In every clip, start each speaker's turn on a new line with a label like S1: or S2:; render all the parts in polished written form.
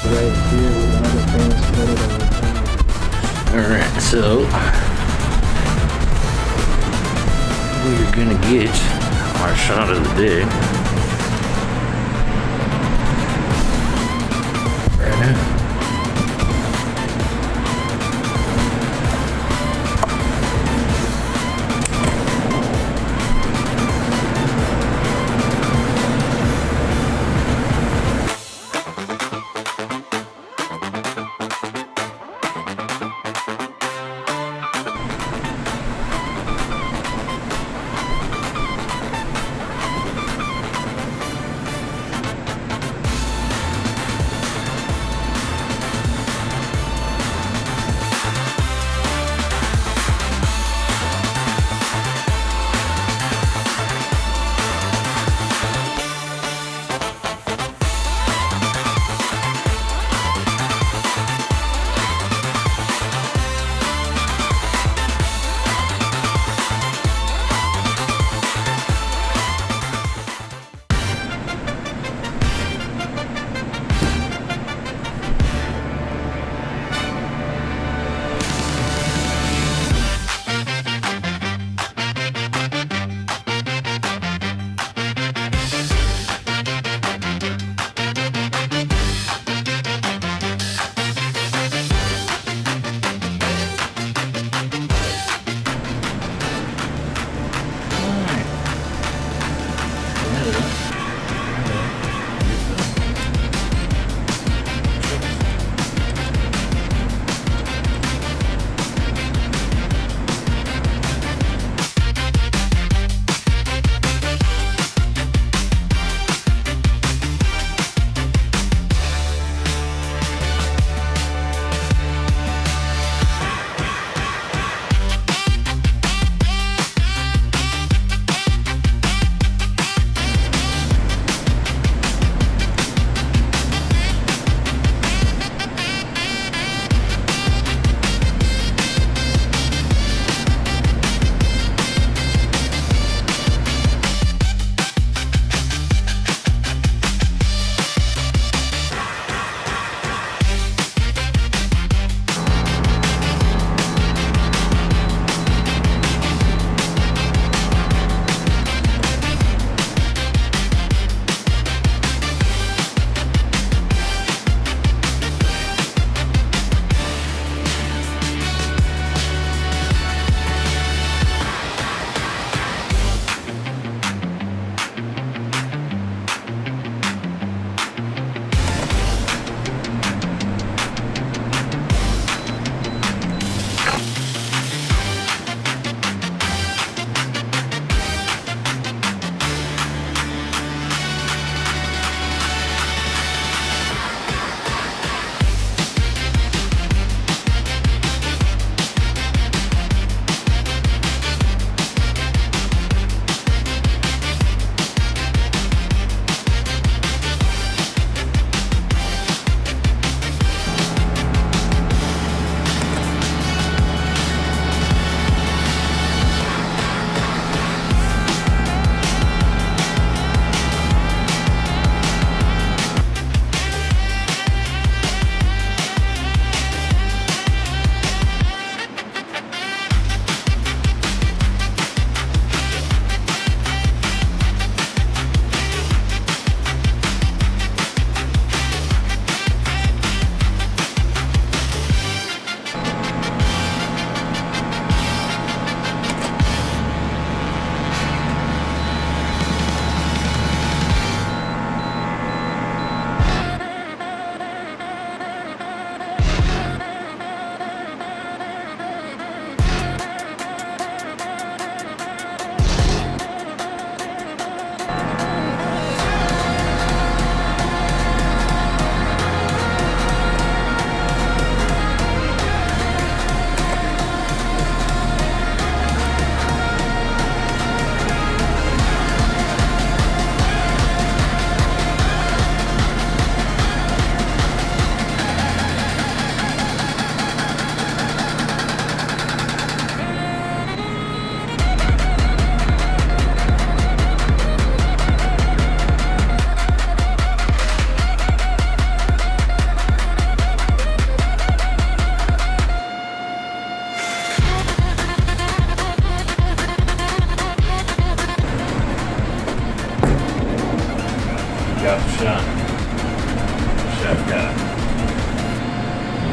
S1: Right here with another famous photo.
S2: Alright, so we're gonna get our shot of the day right now.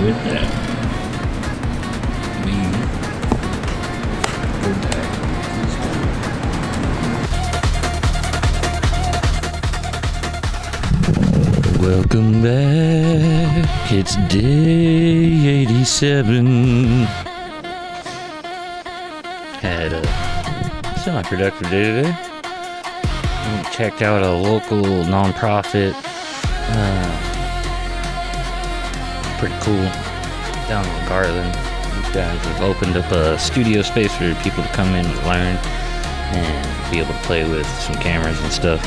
S2: with that, we go back. Welcome back. It's day 87. Had a semi-productive day today. Checked out a local non-profit. Pretty cool. Down in Garland. These guys have opened up a studio space for people to come in and learn and be able to play with some cameras and stuff.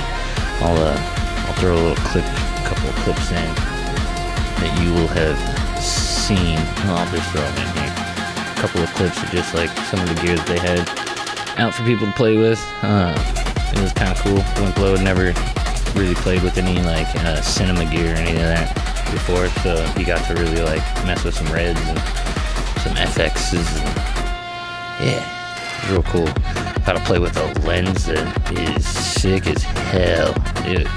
S2: I'll throw a little couple of clips in that you will have seen. I'll just throw them in here. A couple of clips of just like some of the gear that they had out for people to play with. It was kind of cool. Wimplo had never really played with any like cinema gear or any of that before, so he got to really like mess with some reds and some FXs. And, yeah, real cool. How to play with a lens that is sick as hell, dude.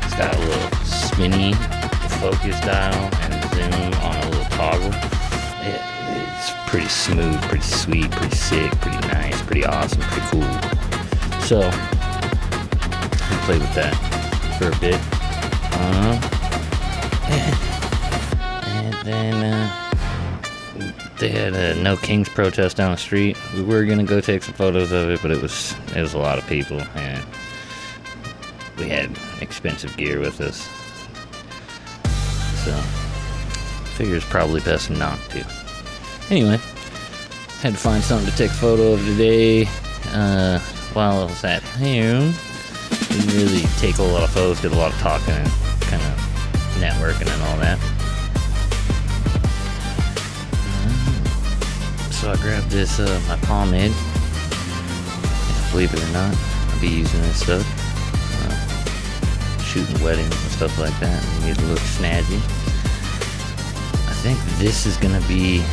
S2: It's got a little spinny focus dial and zoom on a little toggle. It's pretty smooth, pretty sweet, pretty sick, pretty nice, pretty awesome, pretty cool. So, I played with that for a bit. And then they had a No Kings protest down the street. We were gonna go take some photos of it, but it was a lot of people, and we had expensive gear with us. So, figure it's probably best not to. Anyway, had to find something to take a photo of today. While I was at home, didn't really take a lot of photos, did a lot of talking and kind of networking and all that. So I grabbed this, my pomade. Believe it or not, I'll be using this stuff. Shooting weddings and stuff like that, and need to look snazzy. I think this is gonna be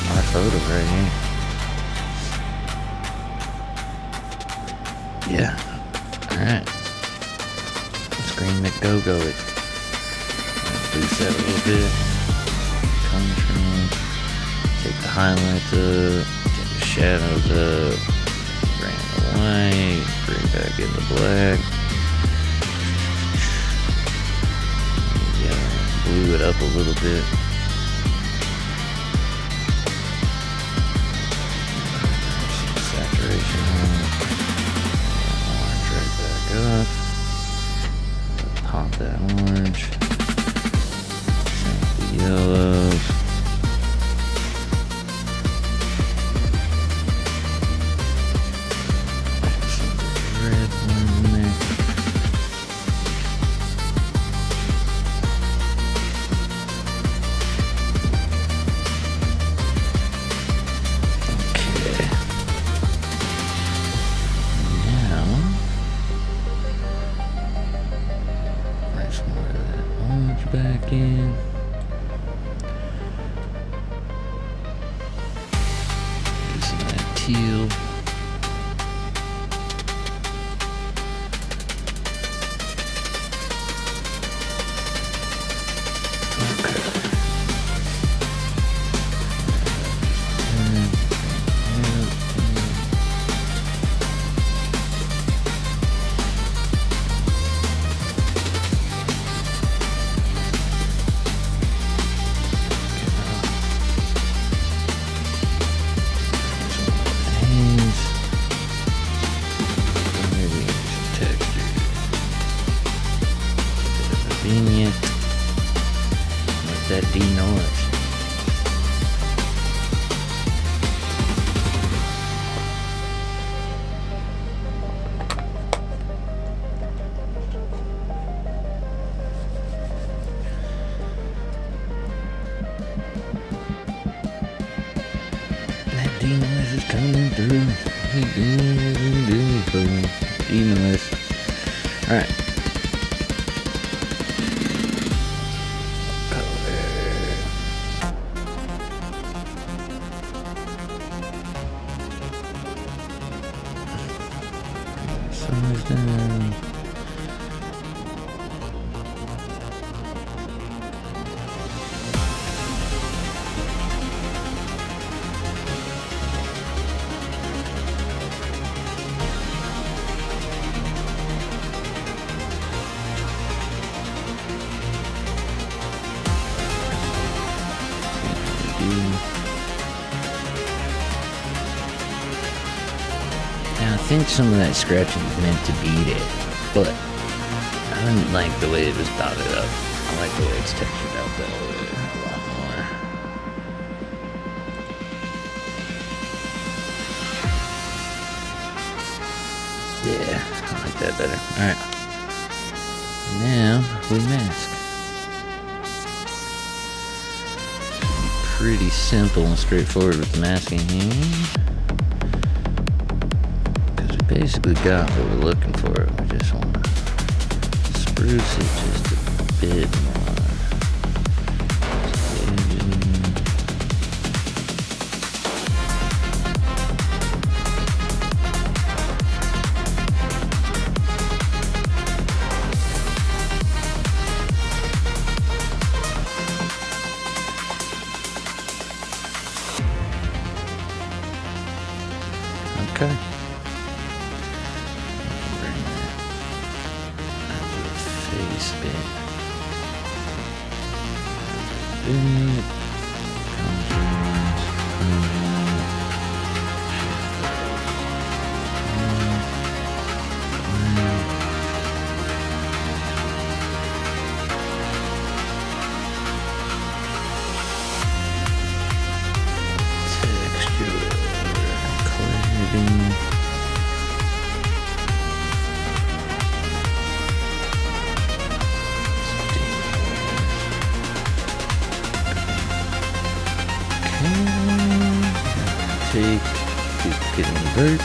S2: our photo right here. Yeah. Alright. Screen McGo-Go it. Boost that a little bit. Control. Take the highlights up. Take the shadows up. Bring the white. Bring back in the black. Yeah. Blue it up a little bit. Saturation on it. Up. Pop that orange. Set the yellows. Some red one in there. Okay. Now. More of that orange back in. Using that teal. Convenient. Let that D noise. That D noise is coming through. D noise. Alright. Size down. Now I think some of that scratching is meant to beat it, but I didn't like the way it was dotted up. I like the way it's textured out that way a lot more. Yeah, I like that better. Alright. Now we mask. Pretty simple and straightforward with the masking here. Because we basically got what we're looking for. We just want to spruce it just a bit more. Okay. Bring that out of the face bit. Take, duplicate and invert.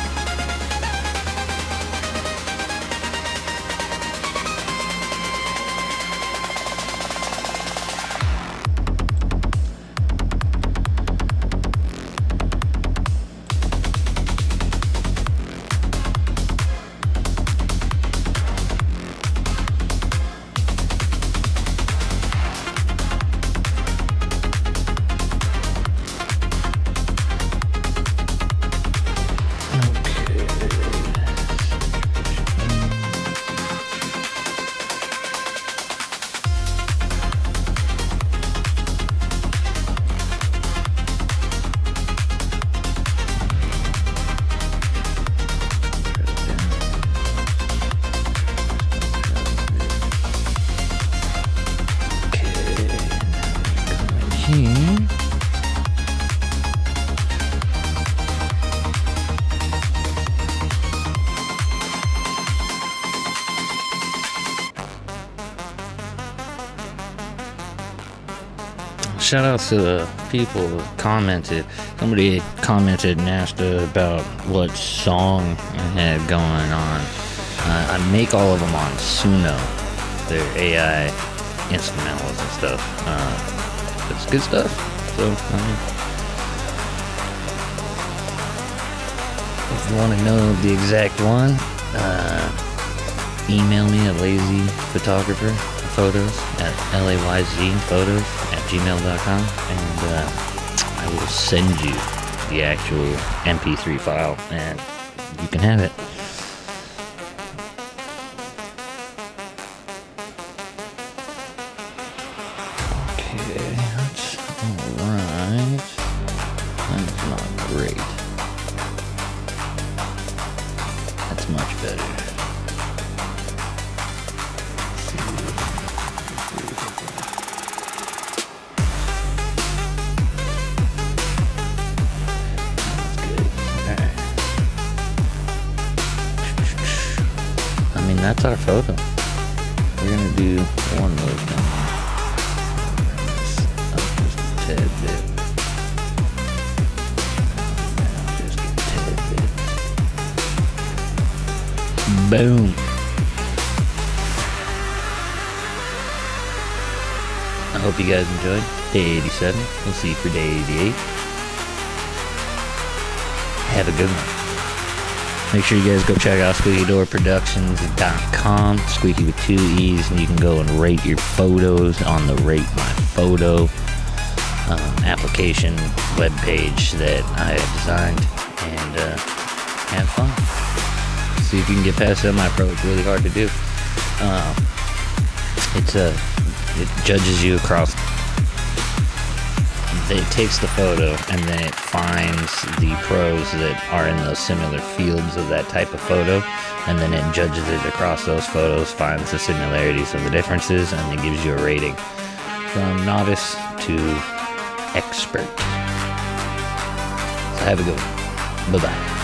S2: Shout out to the people who commented. Somebody commented and asked about what song I had going on. I make all of them on Suno. They're AI instrumentals and stuff. It's good stuff. So, if you want to know the exact one, email me at LayZ Photographer Photos at LayZ Photos at gmail.com, and I will send you the actual MP3 file, and you can have it. Okay, that's alright. That's not great. That's much better. That's our photo. We're gonna do one of those now. Just a tad bit. Just a tad bit. Boom. I hope you guys enjoyed day 87. We'll see you for day 88. Have a good one. Make sure you guys go check out SqueakyDoorProductions.com, Squeaky with 2 E's, and you can go and rate your photos on the Rate My Photo application webpage that I have designed, and have fun. See if you can get past semi-pro. It's really hard to do. It judges you across it takes the photo and then it finds the pros that are in those similar fields of that type of photo, and then it judges it across those photos, finds the similarities and the differences, and then gives you a rating from novice to expert. So have a good one. Bye-bye.